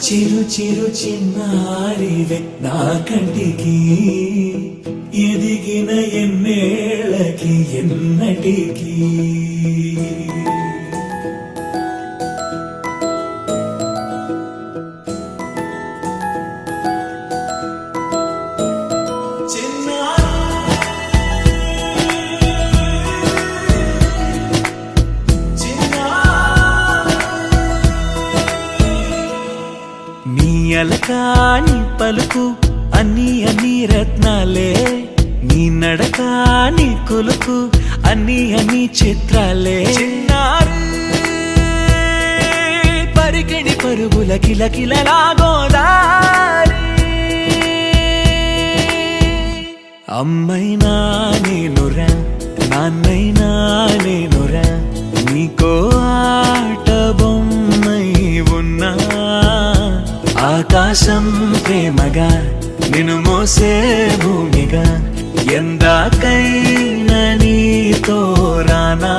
చిరు చిరు చిన్నారివే నా కంటికి ఎదిగిన ఎన్నేళ్ళకి ఎన్నటికి అలకాని పలుకు అన్ని అన్ని రత్నాలే నీ నడకాని కొలుకు అన్ని అన్ని చిత్రాలే పరికిణి పరుగుల కిలకిలలాగోదారి అమ్మైనా నేనురా నాన్నైనా నేనురా నీకో ఆట బొమ్మై ఉన్నా ఆకాశం ప్రేమగా నిన్ను మోసే భూమిగా ఎందాకైనా నీతో రానా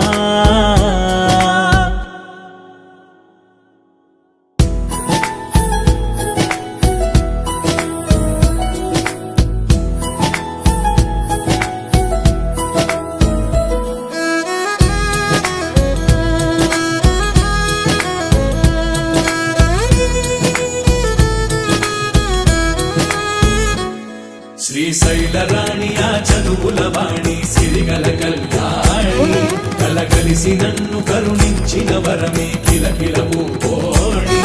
శ్రీశైల రాణి ఆ చదువుల వాణి సిరిగల కల్యాణి కలగలిసి నన్ను కరుణించిన వరమే కిలకిలవు ఓణి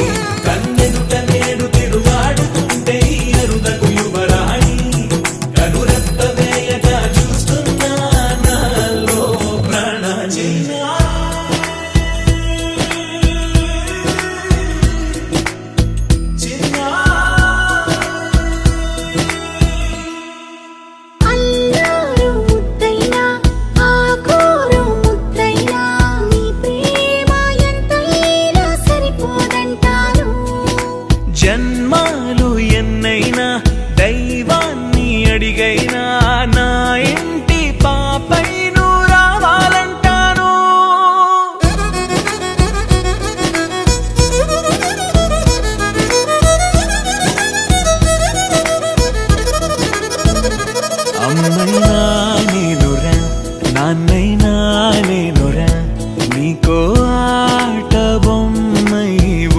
కన్నెదుట నేడు తిరుగాడుతుంటే ఈ అరుదకు యువరాణి కనురెప్ప వేయగా చూస్తున్నా నాలో ప్రాణ జన్మాలు ఎన్నైనా దైవాన్ని అడిగైనా నా ఇంటి పాపై నువ్వు రావాలంటాను అమ్మైనా నేనురా నాన్నైనా నేనురా నీకో ఆట బొమ్మై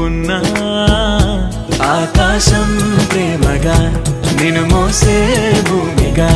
ఉన్నా ఆకాశం ప్రేమగా నిన్ను మోసే భూమిగా